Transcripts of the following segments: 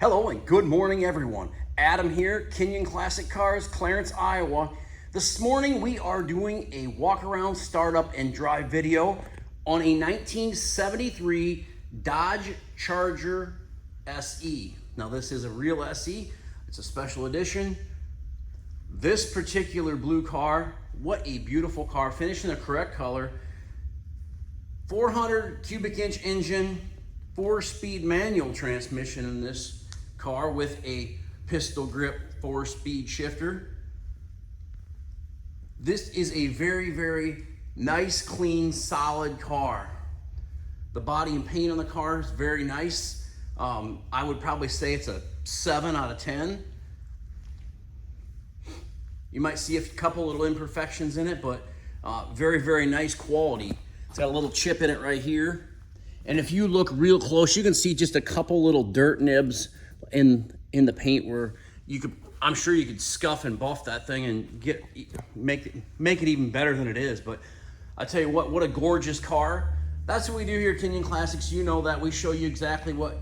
Hello and good morning, everyone. Adam here, Kinion Classic Cars, Clarence, Iowa. This morning we are doing a walk around, startup, and drive video on a 1973 Dodge Charger SE. Now this is a real SE, it's a special edition. This particular blue car, what a beautiful car, finished in the correct color. 400 cubic inch engine, 4-speed manual transmission in this car with a pistol grip 4-speed shifter. This is a very, very nice, clean, solid car. The body and paint on the car is very nice. I would probably say it's a 7 out of 10. You might see a couple little imperfections in it, but very, very nice quality. It's got a little chip in it right here. And if you look real close, you can see just a couple little dirt nibs in the paint where you could, I'm sure you could scuff and buff that thing and make it even better than it is. But I tell you what a gorgeous car. That's what we do here at Kinion Classics. You know that we show you exactly what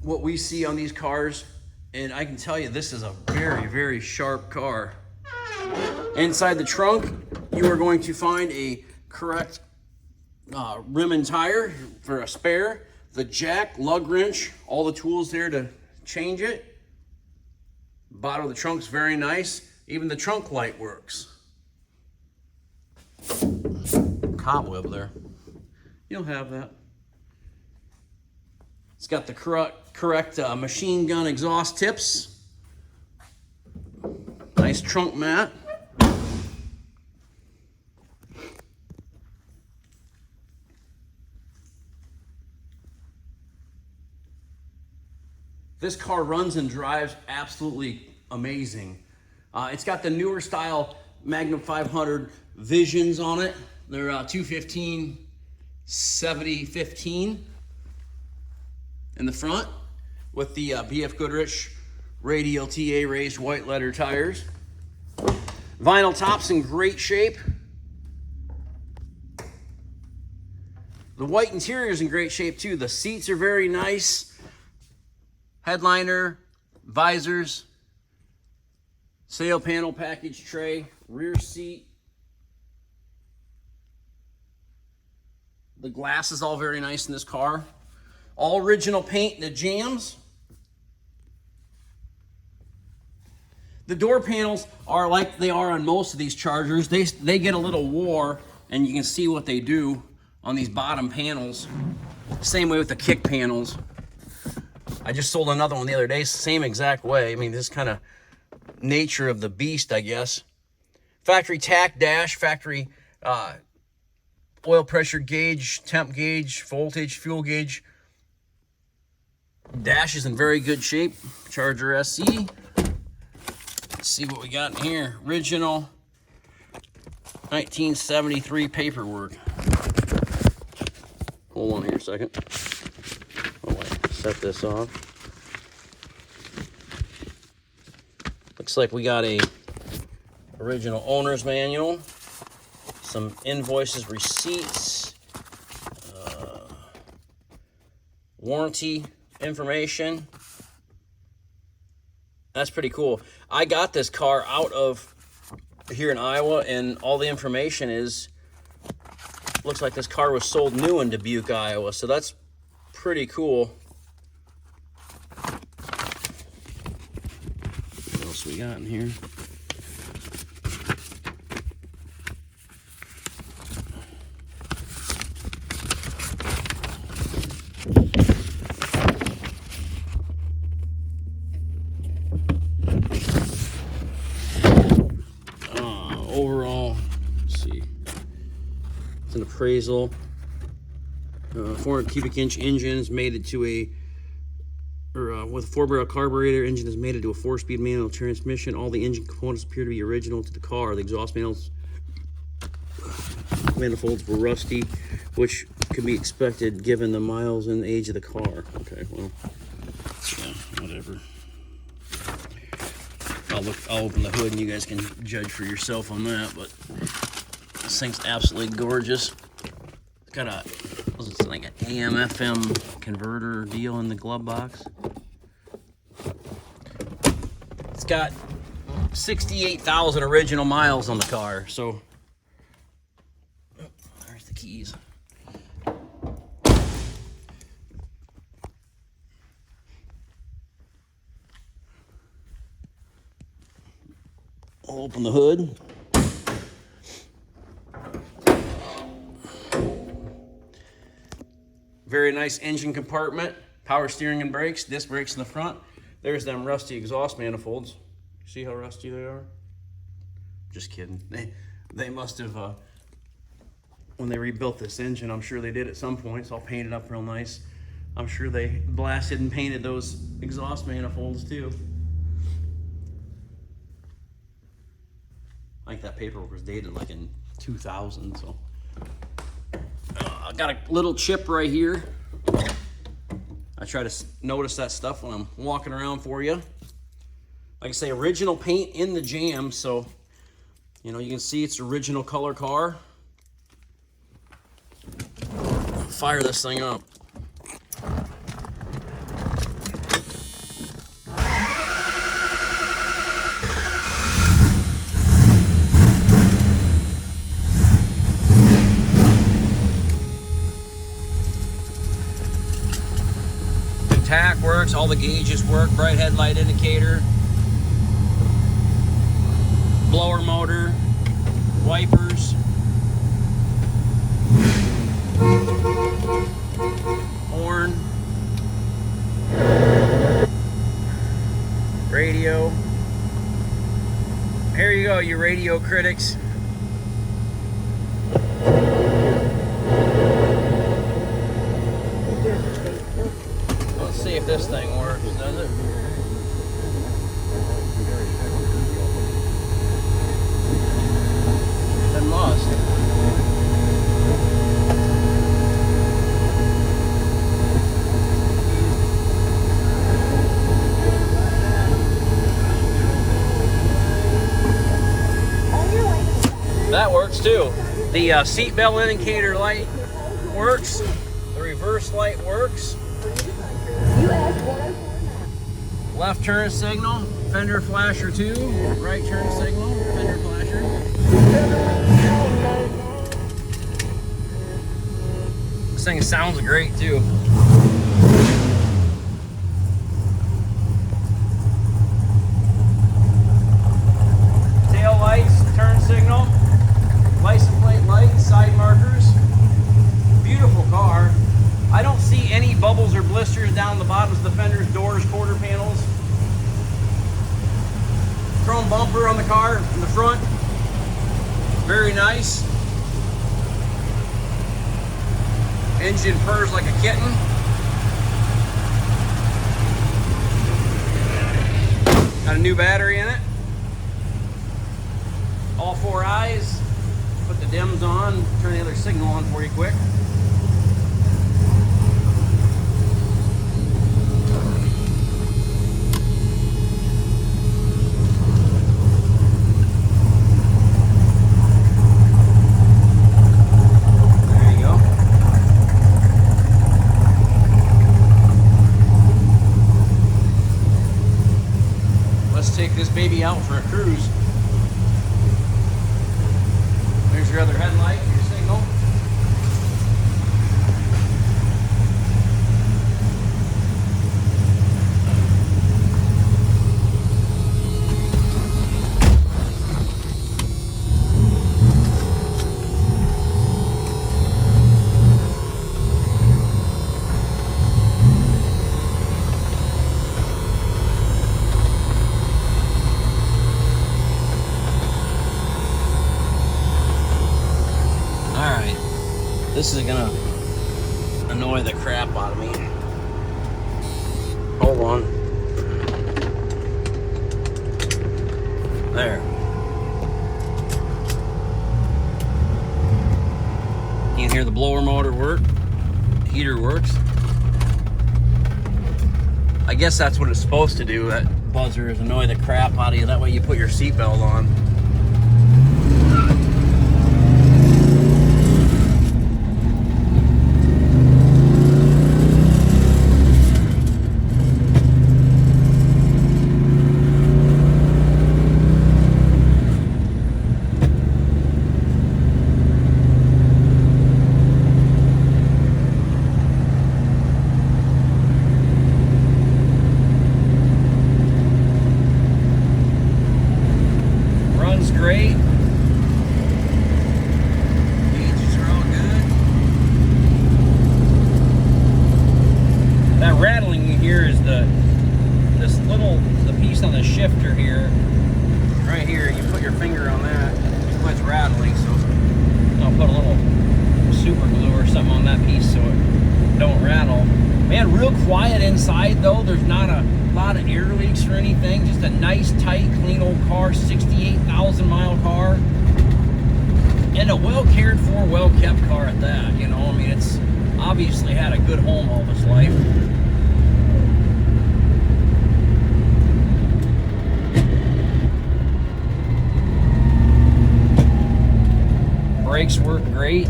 we see on these cars. And I can tell you this is a very, very sharp car. Inside the trunk, you are going to find a correct rim and tire for a spare, the jack, lug wrench, all the tools there to change it. Bottom of the trunk's very nice. Even the trunk light works. Cobweb there. You'll have that. It's got the correct machine gun exhaust tips. Nice trunk mat. This car runs and drives absolutely amazing. It's got the newer style Magnum 500 Visions on it. They're 215 7015 in the front with the BF Goodrich radial TA raised white letter tires. Vinyl tops in great shape. The white interior is in great shape too. The seats are very nice. Headliner, visors, sail panel package tray, rear seat. The glass is all very nice in this car. All original paint in the jambs. The door panels are like they are on most of these Chargers. They get a little wore, and you can see what they do on these bottom panels. Same way with the kick panels. I just sold another one the other day, same exact way. I mean, this kind of nature of the beast, I guess. Factory tack dash, factory oil pressure gauge, temp gauge, voltage, fuel gauge. Dash is in very good shape. Charger SE. Let's see what we got in here. Original 1973 paperwork. Hold on here a second. Set this off. Looks like we got a original owner's manual, some invoices, receipts, warranty information. That's pretty cool. I got this car out of here in Iowa, and all the information looks like this car was sold new in Dubuque, Iowa, so that's pretty cool. What else we got in here? Overall, let's see. It's an appraisal. 400 cubic inch engines made it to with a 4-barrel carburetor. Engine is mated to a 4-speed manual transmission. All the engine components appear to be original to the car. The exhaust manifolds were rusty, which could be expected given the miles and age of the car. Okay, well, yeah, whatever. I'll open the hood and you guys can judge for yourself on that, but this thing's absolutely gorgeous. It's got a, what's it, like an AM/FM converter deal in the glove box. got 68,000 original miles on the car, so there's the keys. I'll open the hood. Very nice engine compartment, power steering and brakes, disc brakes in the front. There's them rusty exhaust manifolds. See how rusty they are? Just kidding. They must have, when they rebuilt this engine, I'm sure they did at some point, it's all painted up real nice. I'm sure they blasted and painted those exhaust manifolds too. I think that paperwork was dated like in 2000, so. I got a little chip right here. I try to notice that stuff when I'm walking around for you. Like I say, original paint in the jam, so you know you can see it's original color car. Fire this thing up. Tack works, all the gauges work, bright headlight indicator, blower motor, wipers, horn, radio. Here you go, you radio critics. Let's see if this thing works, does it? It must. That works too. The seatbelt indicator light works. The reverse light works. Left turn signal, fender flasher 2, right turn signal, fender flasher. This thing sounds great too. Tail lights, turn signal, license plate lights, side markers. Beautiful car. I don't see any bubbles or blisters down the bottoms of the fenders, doors, quarter panels. Chrome bumper on the car in the front. Very nice. Engine purrs like a kitten. Got a new battery in it. All 4 eyes. Put the dims on. Turn the other signal on for you quick. Take this baby out for a cruise. There's your other headlight, your signal. This is gonna annoy the crap out of me. Hold on. There. You can hear the blower motor work. The heater works. I guess that's what it's supposed to do. That buzzer is annoy the crap out of you. That way you put your seatbelt on. great. Gauges are all good. That rattling you hear is the piece on the shifter here. Right here, you put your finger on that, it quits rattling, so I'll put a little super glue or something on that piece so it don't rattle. Man, real quiet inside though. There's not a lot of air leaks or anything. Just a nice, tight, clean old car, 68,000 mile car. And a well cared for, well kept car at that, you know. I mean, it's obviously had a good home all of its life. Brakes work great.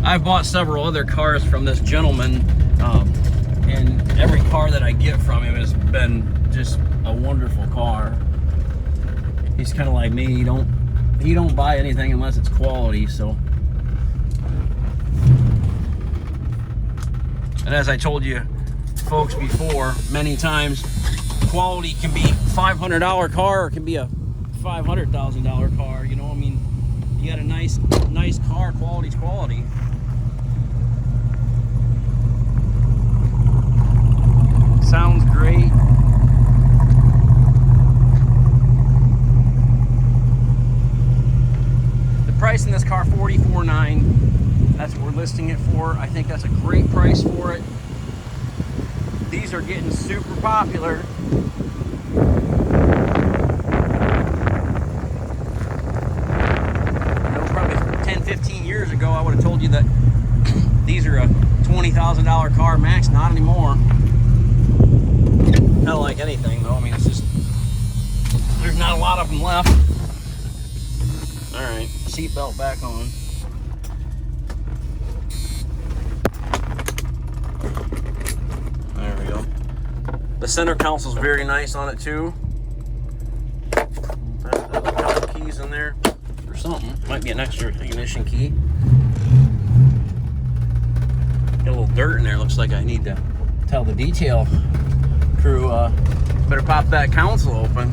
I've bought several other cars from this gentleman, and every car that I get from him has been just a wonderful car. He's kind of like me. He don't buy anything unless it's quality. So, and as I told you folks before many times, quality can be $500 car or it can be a $500,000 car. You know, I mean, you got a nice car, quality's quality. Sounds great. The price in this car, $44,900. That's what we're listing it for. I think that's a great price for it. These are getting super popular. Probably 10, 15 years ago, I would have told you that these are a $20,000 car max. Not anymore. Not like anything though. I mean, it's just, there's not a lot of them left. All right, seatbelt back on. There we go. The center console's very nice on it too. There's a couple keys in there or something. Might be an extra ignition key. Got a little dirt in there. Looks like I need to tell the detail crew, better pop that console open.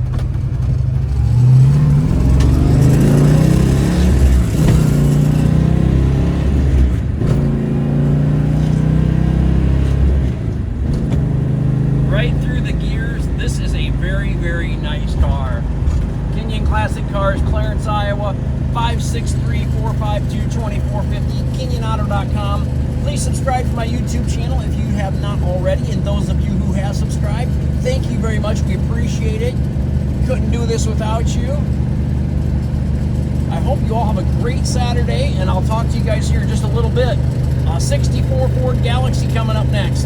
Right through the gears. This is a very, very nice car. Kinion Classic Cars, Clarence, Iowa, 563-452-2450, KinionAuto.com. Please subscribe to my YouTube channel if you have not already, and those of you who have subscribed, thank you very much. We appreciate it. Couldn't do this without you. I hope you all have a great Saturday, and I'll talk to you guys here in just a little bit. 64 Ford Galaxy coming up next.